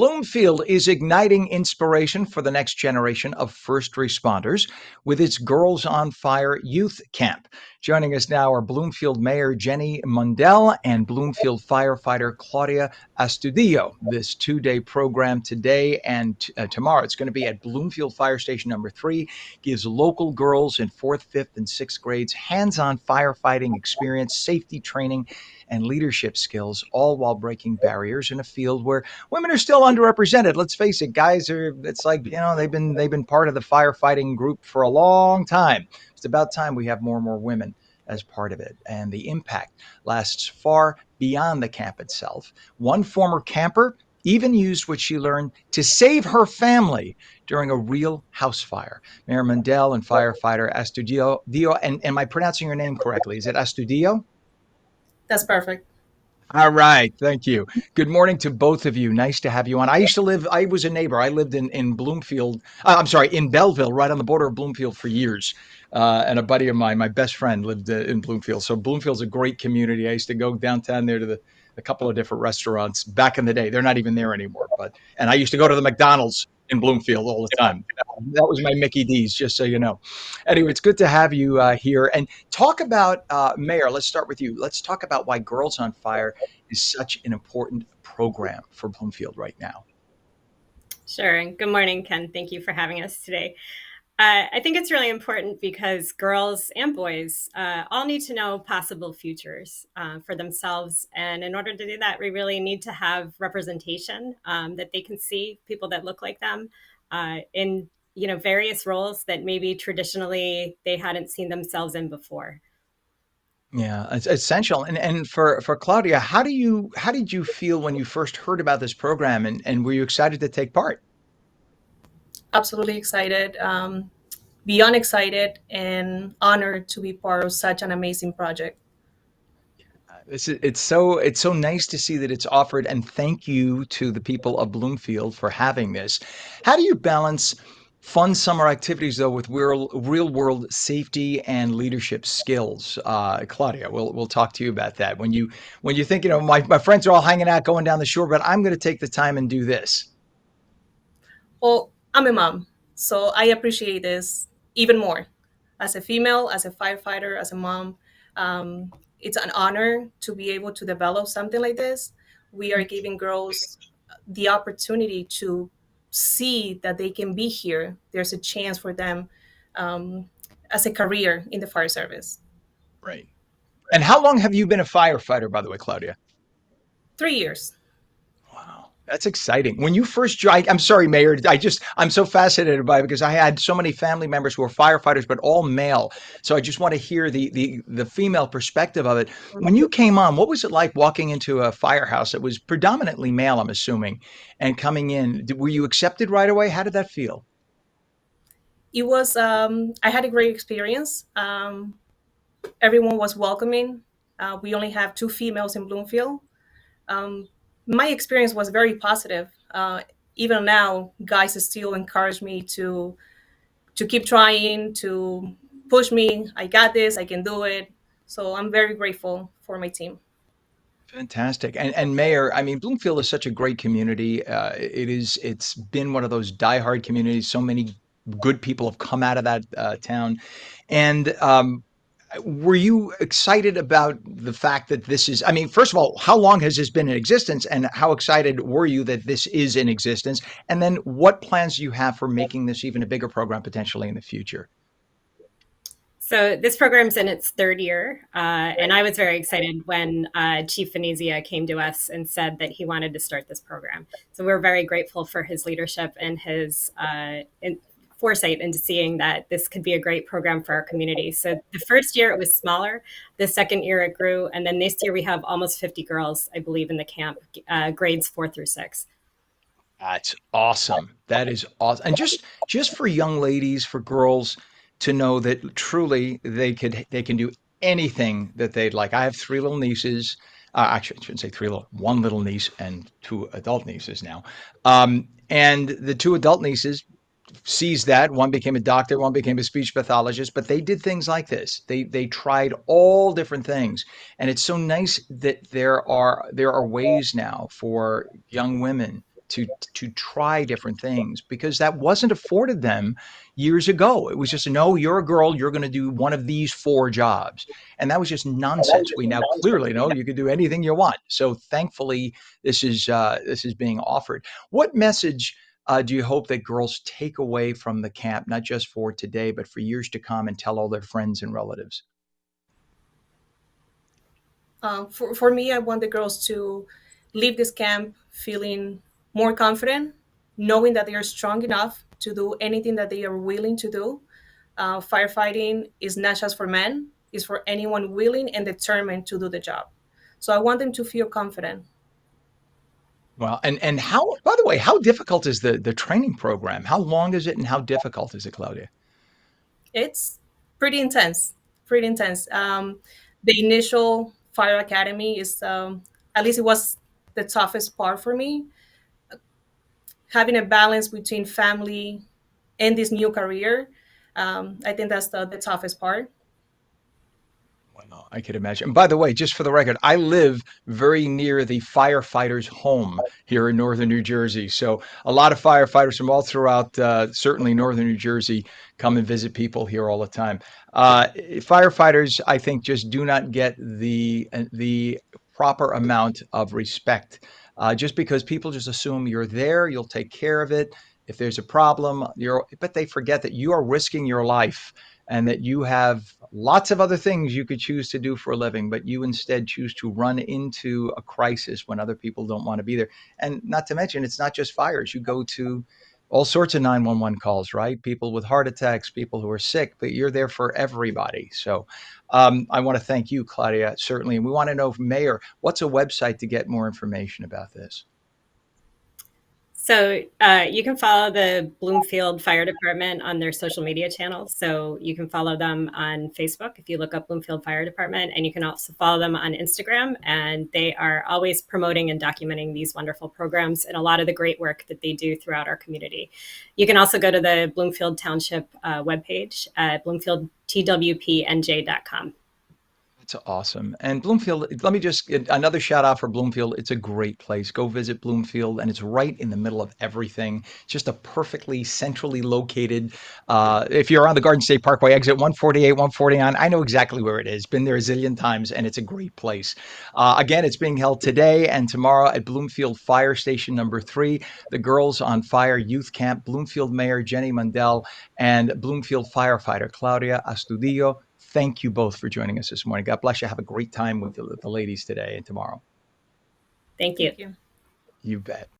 Bloomfield is igniting inspiration for the next generation of first responders with its Girls on Fire Youth Camp. Joining us now are Bloomfield Mayor Jenny Mundell and Bloomfield Firefighter Claudia Astudillo. This two-day program today and tomorrow, it's going to be at Bloomfield Fire Station number 3, gives local girls in 4th, 5th, and 6th grades hands-on firefighting experience, safety training, and leadership skills, all while breaking barriers in a field where women are still underrepresented. Let's face it, guys are, it's like, they've been part of the firefighting group for a long time. It's about time we have more and more women as part of it. And the impact lasts far beyond the camp itself. One former camper even used what she learned to save her family during a real house fire. Mayor Mundell and firefighter Astudillo, and am I pronouncing your name correctly? Is it Astudillo? That's perfect. All right. Thank you. Good morning to both of you. Nice to have you on. I was a neighbor. I lived in Bloomfield. In Belleville, right on the border of Bloomfield for years. And a buddy of mine, my best friend, lived in Bloomfield. So Bloomfield's a great community. I used to go downtown there to a couple of different restaurants back in the day. They're not even there anymore. And I used to go to the McDonald's in Bloomfield all the time. That was my Mickey D's, just so you know. Anyway, it's good to have you here and talk about, Mayor, let's start with you. Let's talk about why Girls on Fire is such an important program for Bloomfield right now. Sure. And good morning, Ken. Thank you for having us today. I think it's really important because girls and boys all need to know possible futures for themselves. And in order to do that, we really need to have representation that they can see people that look like them in various roles that maybe traditionally they hadn't seen themselves in before. Yeah, it's essential. And for Claudia, how did you feel when you first heard about this program and were you excited to take part? Absolutely excited, beyond excited and honored to be part of such an amazing project. It's so nice to see that it's offered, and thank you to the people of Bloomfield for having this. How do you balance fun summer activities though with real world safety and leadership skills? Claudia, we'll talk to you about that. When you think, my friends are all hanging out going down the shore, but I'm going to take the time and do this. Well, I'm a mom, so I appreciate this even more. As a female, as a firefighter, as a mom, it's an honor to be able to develop something like this. We are giving girls the opportunity to see that they can be here. There's a chance for them as a career in the fire service. Right. And how long have you been a firefighter, by the way, Claudia? 3 years. Wow, that's exciting. When you first joined, I'm sorry, Mayor, I'm so fascinated by it because I had so many family members who were firefighters, but all male. So I just want to hear the female perspective of it. When you came on, what was it like walking into a firehouse that was predominantly male, I'm assuming, and coming in? Were you accepted right away? How did that feel? It was, I had a great experience. Everyone was welcoming. We only have 2 females in Bloomfield. Um, my experience was very positive. Even now, guys still encourage me to keep trying, to push me. I got this. I can do it. So I'm very grateful for my team. Fantastic. And Mayor, I mean, Bloomfield is such a great community. It's been one of those diehard communities. So many good people have come out of that town. And were you excited about the fact that this is, I mean, first of all, how long has this been in existence and how excited were you that this is in existence? And then what plans do you have for making this even a bigger program potentially in the future? So this program's in its 3rd year, and I was very excited when Chief Venezia came to us and said that he wanted to start this program. So we're very grateful for his leadership and his foresight into seeing that this could be a great program for our community. So the first year it was smaller, the second year it grew, and then this year we have almost 50 girls, I believe, in the camp, grades 4 through 6. That's awesome. That is awesome. And just for young ladies, for girls to know that truly they can do anything that they'd like. I have 3 little nieces. Actually, I shouldn't say 3 little, 1 little niece and 2 adult nieces now. And the 2 adult nieces sees that one became a doctor, one became a speech pathologist, but they did things like this. They tried all different things, and it's so nice that there are ways now for young women to try different things, because that wasn't afforded them years ago. It was just, no, you're a girl, you're going to do one of these 4 jobs. And that was just nonsense. We now clearly know you can do anything you want. So thankfully, this is being offered. What message do you hope that girls take away from the camp, not just for today, but for years to come, and tell all their friends and relatives? For me, I want the girls to leave this camp feeling more confident, knowing that they are strong enough to do anything that they are willing to do. Firefighting is not just for men, it's for anyone willing and determined to do the job. So I want them to feel confident. Well, and how, by the way, how difficult is the training program? How long is it, and how difficult is it, Claudia? It's pretty intense, pretty intense. The initial fire academy is, at least it was the toughest part for me. Having a balance between family and this new career, I think that's the toughest part. Well, I could imagine. And by the way, just for the record, I live very near the firefighters' home here in northern New Jersey. So a lot of firefighters from all throughout, certainly northern New Jersey, come and visit people here all the time. Firefighters, I think, just do not get the proper amount of respect, just because people just assume you're there, you'll take care of it. If there's a problem, but they forget that you are risking your life, and that you have lots of other things you could choose to do for a living, but you instead choose to run into a crisis when other people don't want to be there. And not to mention, it's not just fires. You go to all sorts of 911 calls, right? People with heart attacks, people who are sick, but you're there for everybody. So I want to thank you, Claudia, certainly. And we want to know, Mayor, what's a website to get more information about this? So you can follow the Bloomfield Fire Department on their social media channels. So you can follow them on Facebook if you look up Bloomfield Fire Department, and you can also follow them on Instagram. And they are always promoting and documenting these wonderful programs and a lot of the great work that they do throughout our community. You can also go to the Bloomfield Township webpage at bloomfieldtwpnj.com. That's awesome. And Bloomfield, let me just get another shout out for Bloomfield. It's a great place. Go visit Bloomfield, and it's right in the middle of everything. It's just a perfectly centrally located. If you're on the Garden State Parkway, exit 148, 149, I know exactly where it is. Been there a zillion times, and it's a great place. Again, it's being held today and tomorrow at Bloomfield Fire Station number 3, the Girls on Fire Youth Camp. Bloomfield Mayor Jenny Mundell and Bloomfield Firefighter Claudia Astudillo. Thank you both for joining us this morning. God bless you. Have a great time with the ladies today and tomorrow. Thank you. Thank you. You bet.